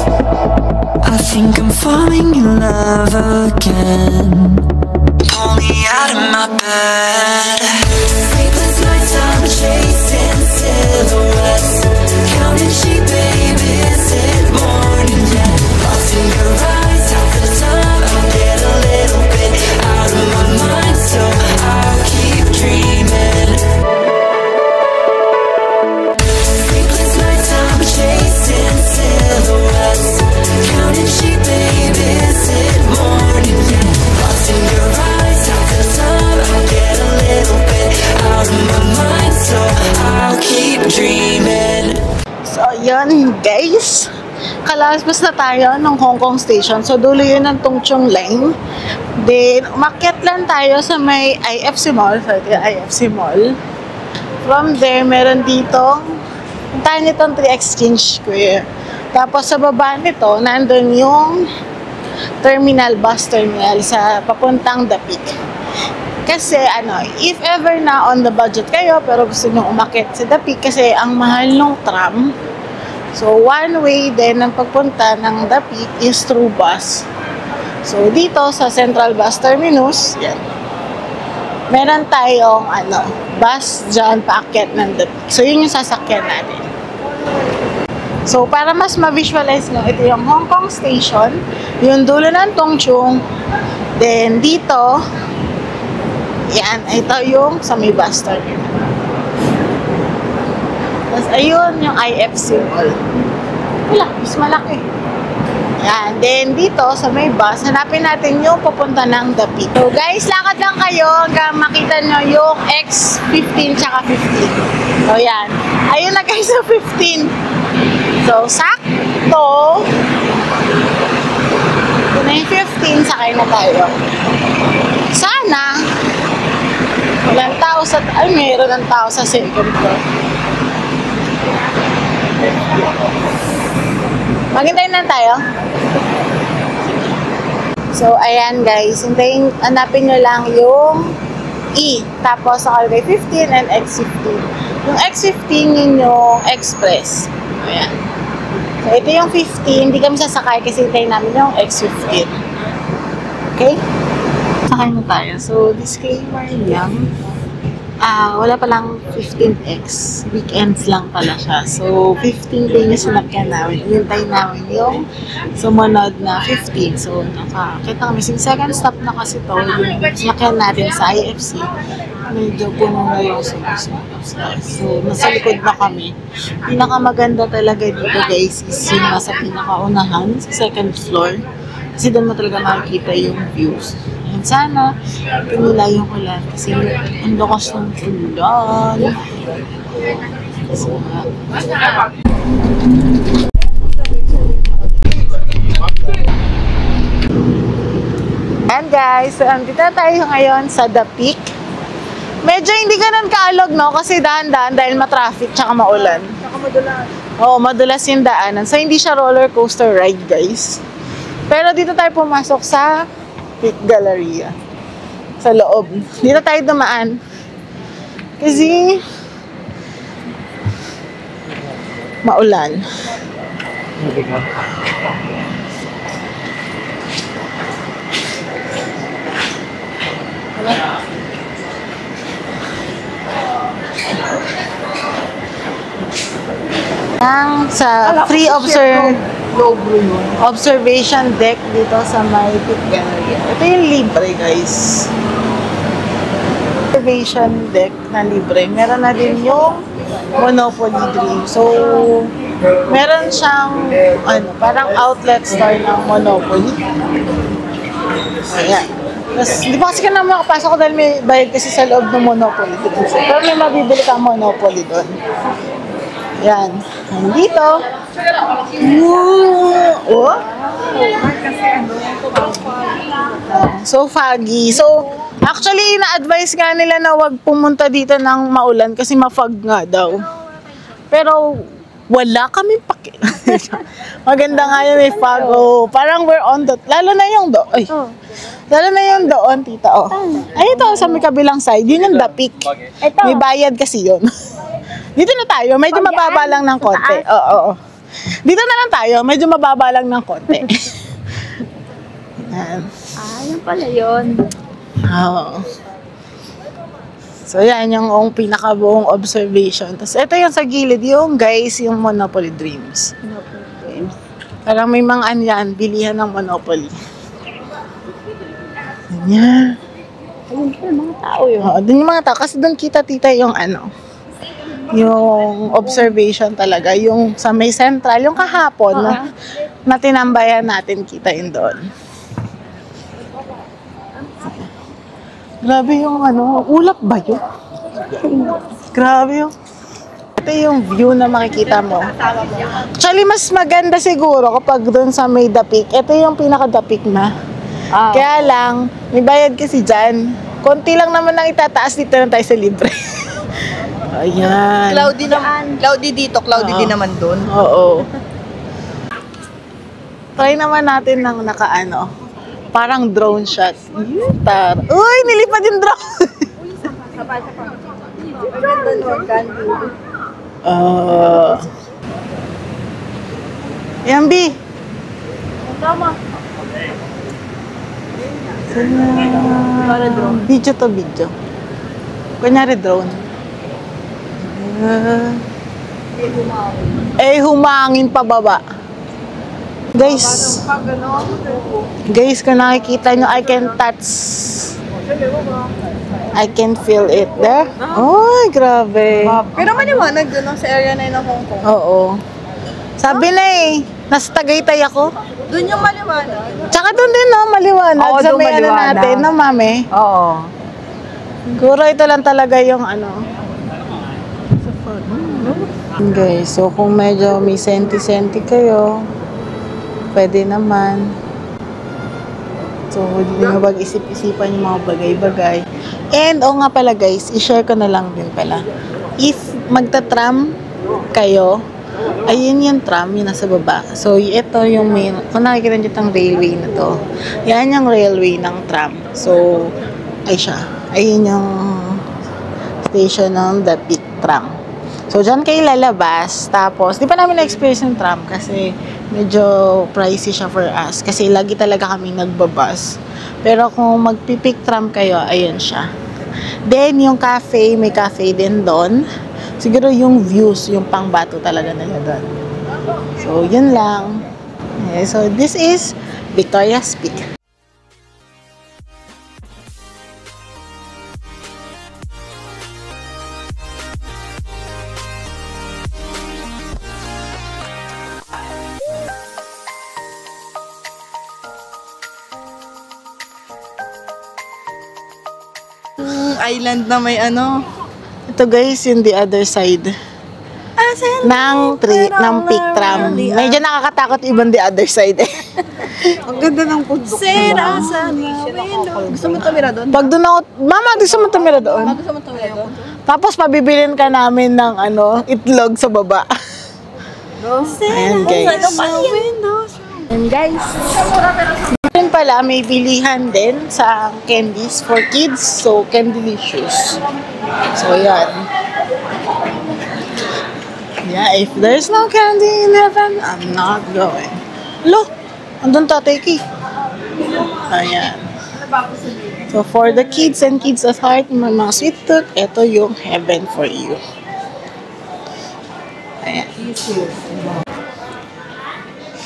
I think I'm falling in love again. Pull me out of my bed. Sleepless nights, I'm chasing silhouettes, counting sheep, baby, is it morning yet? Lost in your eyes, half the time I get a little bit out of my mind, so I'll keep dreaming. Sleepless nights, I'm chasing silhouettes, counting sheep, baby, is it morning yet? Lost in your eyes, half the time I get a little bit out of my mind, so I'll keep dreaming. So, yun guys. Kalaspas na tayo ng Hong Kong Station. So, dulo yun ng Tung Chung Lane. Then, umakyat lang tayo sa may IFC Mall. So, ito yung IFC Mall. From there, meron dito. Puntahan nitong 3 Exchange Square. Tapos, sa baba nito, nandun yung terminal, bus terminal sa papuntang The Peak. Kasi, if ever na on the budget kayo, pero gusto nyo umakyat sa The Peak kasi ang mahal ng tram. So, one way din ng pagpunta ng The Peak is through bus. So, dito sa Central Bus Terminus, yan. Meron tayong, bus dyan paakyat ng The Peak. So, yun yung sasakyan natin. So, para mas ma-visualize nyo, ito yung Hong Kong Station, yung dulo ng Tung Chung, then dito, yan, ito yung sa may bus terminal. Tapos, ayun yung IFC Mall. Wala, mas malaki. Yan, then dito sa may bus, hanapin natin yung papunta ng The Peak. So guys, lakad lang kayo hanggang makita nyo yung X15 tsaka 15. So yan, ayun na guys sa 15. So, sakto. Ito na yung 15, sakay na tayo. Sana, walang tao sa, meron ng tao sa second floor. Maghintayin na tayo. So, ayan guys. Hanapin nyo lang yung E. Tapos, nakalagay 15 and X15. Yung X15, yun yung Express. Ayan. So, ito yung 15. Hindi kami sasakay kasi hintayin namin yung X15. Okay? Sakay na tayo. So, disclaimer lang. Wala palang 15X. Weekends lang pala siya. So, 15 din yung sinakyan namin. Hintayin namin yung sumunod na 15. So, nakakita kami. Second stop na kasi to. Yung sinakyan natin sa IFC. Medyo puno na yung sumusunod. So, nasa likod na kami. Pinakamaganda talaga dito guys is yung nasa pinakaunahan sa second floor. Kasi doon mo talaga makikita yung views. And sana, pinula yung ulan kasi ang lakas ng ulan. So, and guys, so andito tayo ngayon sa The Peak. Medyo hindi ganun kaalog, no? Kasi dahan-dahan dahil matraffic tsaka maulan. Tsaka madulas. Oo, madulas yung daanan. So, hindi siya roller coaster ride, guys. Pero dito tayo pumasok sa Peak Galleria. Sa loob. Dito tayo dumaan. Kasi maulan. Sa free observation deck dito sa may Peak Galleria. Ito yung libre, guys. Observation deck na libre. Meron na din yung Monopoly Dream. So, meron siyang parang outlet store ng Monopoly. Ayan. Tapos, di ba kasi ka na makapasok ko dahil may bayad kasi sa loob ng Monopoly. Pero may mabibili kang Monopoly doon. Yan. Nandito. Oh. So, foggy. So, actually, na-advise nga nila na wag pumunta dito ng maulan kasi ma-fog nga daw. Pero, wala kami paki. Maganda nga yun, may fog. Oh, parang we're on the... Lalo na yung lalo na yung doon, tita. Oh. Ay, ito, sa may kabilang side. Yun yung The Peak. May bayad kasi yun. Dito na tayo. Medyo mababa lang ng konti. Oo. Dito na lang tayo. Medyo mababa lang ng konti. Yan. Yan pala yun. Oo. So, yan yung pinakabuong observation. Tapos, ito yung sa gilid, yung guys, yung Monopoly Dreams. Parang may mga yan, bilihan ng Monopoly. Yan. Ayun pala, mga tao yun. Oo, dun yung mga tao. Kasi dun kita, tita, yung yung observation talaga. Yung sa may central, yung kahapon na tinambayan natin, kita yun doon. Grabe yung ulap ba yun? Grabe yung... Ito yung view na makikita mo. Actually, mas maganda siguro kapag doon sa may dapik. Ito yung pinaka-dapik na. Kaya lang, may bayad kasi dyan. Konti lang naman ang itataas, dito lang tayo sa libre. Ayan. Cloudy naman. Cloudy dito, cloudy din naman doon. Oo. Try naman natin ng parang drone shot. Uy, nilipad yung drone! Yan, B. Tama. Video to video. Kunyari drone. Humangin pababa. Guys, kung nakikita nyo, I can touch. I can feel it there. Ay, grabe. Pero maliwanag doon sa area na yun ng Hong Kong. Oo. Sabi na nasa Tagaytay ako. Doon yung maliwanag. Tsaka doon din, maliwanag. Oo, sa doon may maliwanag. natin, mami. Oo. Siguro ito lang talaga yung Guys, so kung medyo may senti-senti kayo, pwede naman. So, hindi nyo mag-isip-isipan yung mga bagay-bagay. And, nga pala guys, i-share ko na lang din pala. If magta-tram kayo, ayun yung tram, yung nasa baba. So, ito yung main, kung nakikita nyo itong railway na to, yan yung railway ng tram. So, ayun yung station ng The Peak Tram. So, dyan kayo lalabas. Tapos, di pa namin na-experience yung tram kasi medyo pricey siya for us. Kasi lagi talaga kami nagbabus. Pero kung magpipick tram kayo, ayun siya. Then, yung cafe, may cafe din doon. Siguro yung views, yung pangbato talaga nila doon. So, yun lang. Okay, so, this is Victoria's Peak. Island na may Ito guys, yung the other side. Ng peak tram. Medyo nakakatakot ibang the other side eh. Ang ganda ng pundok. Sera sa window. Gusto mo tumira doon? Pag doon ako, mama, gusto mo tumira doon? Gusto mo tumira doon? Tapos pabibilin ka namin ng itlog sa baba. Ayan guys. And guys, yun pala, may bilihan din sa candies for kids. So, Candylicious. So, yan. Yeah, if there's no candy in heaven, I'm not going. Lo, andun Tatay Ki. Ayan. So, for the kids and kids at heart, may mga sweet tooth, ito yung heaven for you. Ayan.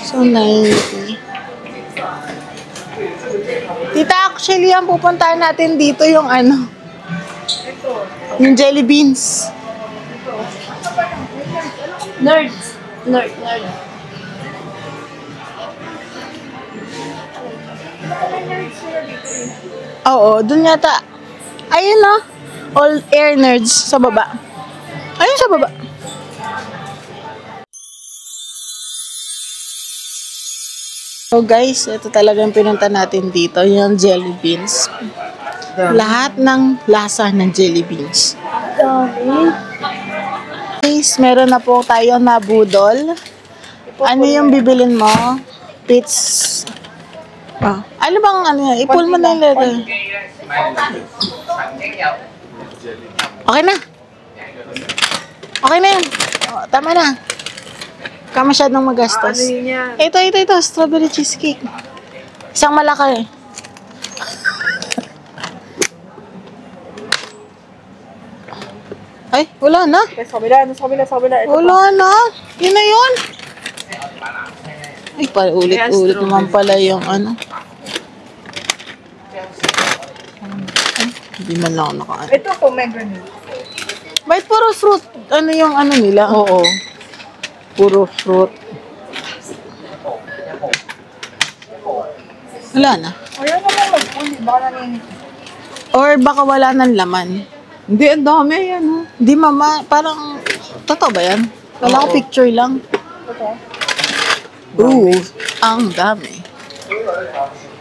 So, 90. Tita, actually, ang pupuntahan natin dito yung yung jelly beans. Nerd. Oo, dun yata. Ayun all air nerds sa baba. Ayun sa baba. So guys, ito talaga yung pinunta natin dito, yung jelly beans. Lahat ng lasa ng jelly beans. Guys, meron na po tayo na budol. Ano yung bibilin mo? Pits. Ano bang yan? Ipul mo na yung letter. Okay na. Okay na yan. Tama na. Ka masyadong magastos. Ano yun yan? Ito. Strawberry cheesecake. Isang malaki. Ay, wala na. Sa kabila. Ito Wala na. Yun na yun. Ay, para ulit-ulit naman pala yung ano. Ay, hindi man lang ako naka-ano. Ito pomegranate. Bakit puro fruit? Ano yung ano nila? Oo. Puro fruit. Wala na. Ayaw naman mag-uli. Baka naninit. Or baka wala ng laman. Hindi, ang dami yan. Oh. Hindi mama, parang, totoo ba yan? Wala ko picture lang. Ooh, ang dami.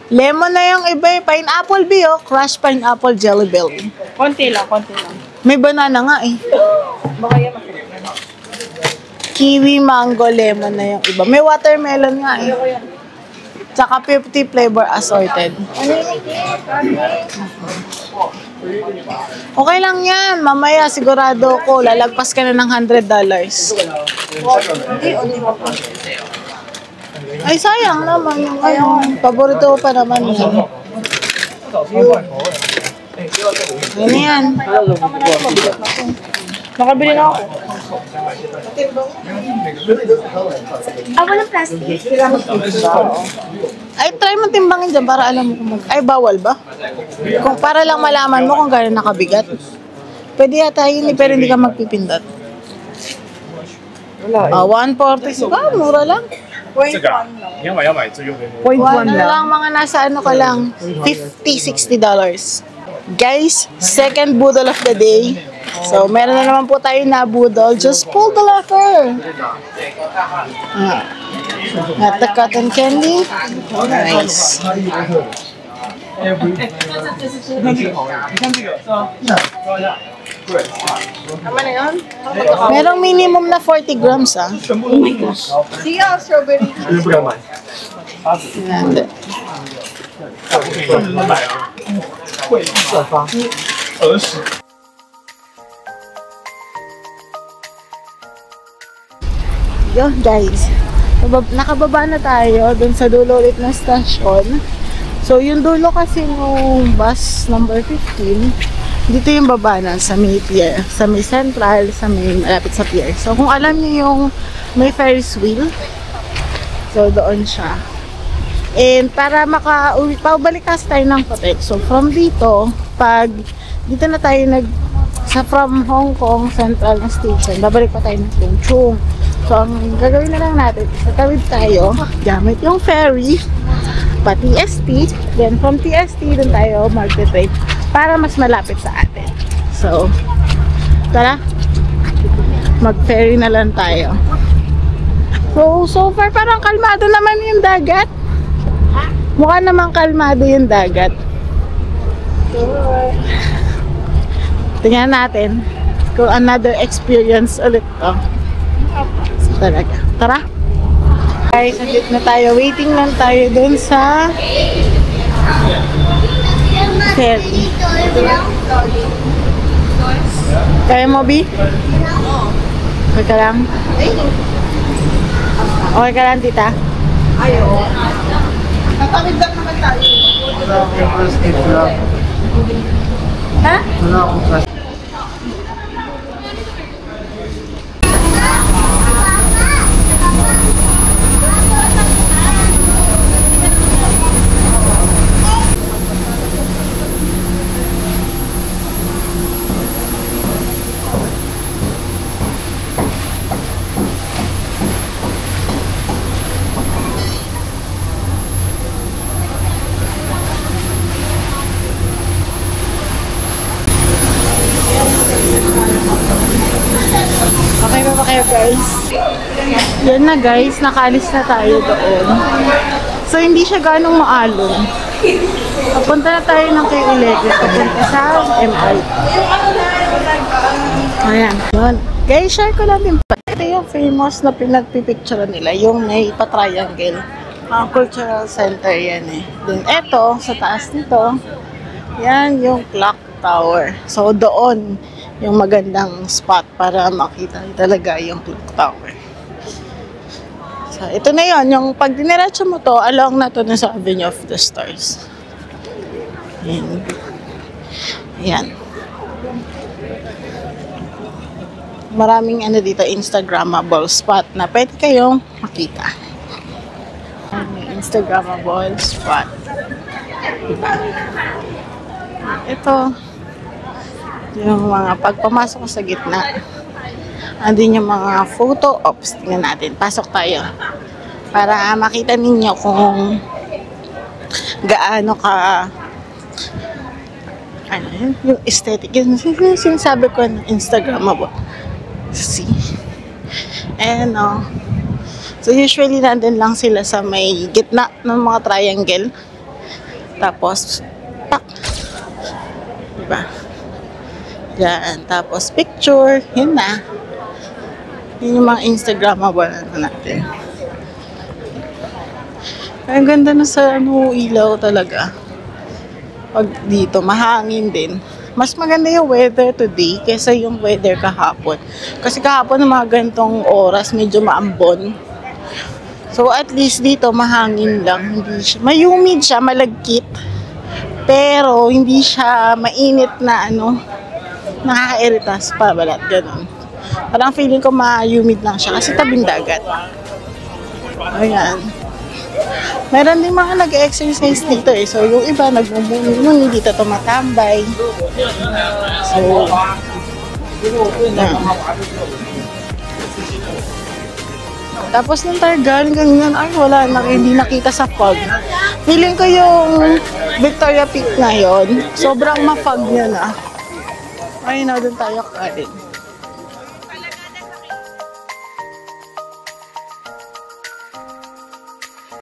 Lemon na yung iba eh. Pineapple B, oh. Crushed pineapple jelly belly. Konti lang. May banana nga eh. Baka yan Kiwi, mango, lemon na yung iba. May watermelon nga eh. Tsaka 50 flavor assorted. Okay lang yan. Mamaya sigurado ko lalagpas ka na ng $100. Ay, sayang naman yung ano. Paborito ko pa naman yun. Ano yan? Nakabili na ako. Walang plastic. Ay, try mo timbangin dyan para alam mo kung Ay, bawal ba? Kung para lang malaman mo kung gano'n nakabigat. Pwede yata yun pero hindi ka magpipindot. Wala. 140. Ah, mura lang. 0.1 lang. 1 na lang, mga nasa ano ka lang. $50-$60. Guys, second budol of the day. So, meron na naman po tayo na budol. Just pull the lever. At the cotton candy. Nice. Tama na yun? Merong minimum na 40 grams, ah. Sige, strawberry. And, yun, guys. Nakababa na tayo dun sa dulo ulit na station. So, yung dulo kasi ng bus number 15, dito yung baba na sa may pier, sa may central, sa may malapit sa pier. So, kung alam niyo yung may Ferris wheel, so doon siya. And para paubalik kasi tayo ng Patek. So, from dito, dito na tayo from Hong Kong Central na station, babalik pa tayo ng Tung Chung. So, ang gagawin na lang natin, tatawid tayo gamit yung ferry pa TST, then from TST dun tayo magte-trade para mas malapit sa atin. So, tara, mag-ferry na lang tayo. So far parang kalmado naman yung dagat. Mukha namang kalmado yung dagat. Tingnan natin kung another experience ulit to. Talaga. Tara. Guys, nandito na tayo. Waiting lang tayo dun sa ferry. Kaya mo, B? Okay ka lang? Okay ka lang, tita? Ayaw. Tatawid lang naman tayo. Ha? Okay ba kayo, guys? Yan na, guys. Nakaalis na tayo doon. So, hindi siya ganong maalon. Papunta na tayo ng kay Electric. Papunta sa MI. Ayan. Yun. Guys, share ko lang din pa. Ito yung famous na pinagpipicture nila. Yung may pa-triangle. Cultural center yan eh. Then, eto, sa taas nito, yan yung clock tower. So, doon yung magandang spot para makita talaga yung clock tower. So, ito na yon. Yung pag diniretso mo to, along na to sa Avenue of the Stars. Ayan. Ayan. Maraming ano dito, Instagrammable spot na pwede kayong makita. Instagrammable spot. Diba? Ito. Yung mga pagpamasok ko sa gitna. Andun yung mga photo ops. Tingnan natin. Pasok tayo. Para makita ninyo kung gaano ka ano yun, yung aesthetic. Yung sinasabi ko ng Instagrammable. See? And so usually nandun lang sila sa may gitna ng mga triangle. Tapos, tak. Diba? Yan. Tapos picture. Yun na. Yun yung mga Instagrammable natin. Ang ganda na sa ilaw talaga. Pag dito, mahangin din. Mas maganda yung weather today kaysa yung weather kahapon. Kasi kahapon ng mga ganitong oras, medyo maambon. So at least dito, mahangin lang. Hindi siya, may humid siya, malagkit. Pero hindi siya mainit na nakaka-iritas pa, balat, ganun. Parang feeling ko ma-humid lang siya kasi tabing dagat. Ayan. Meron din mga nag-exercise dito eh. So, yung iba nagmumuni, dito tumatambay. So, tapos nung Targal, ganyan, ay wala, hindi nakita sa fog. Feeling ko yung Victoria Peak ngayon, sobrang ma-fog niya na. Ay, na doon tayo karin.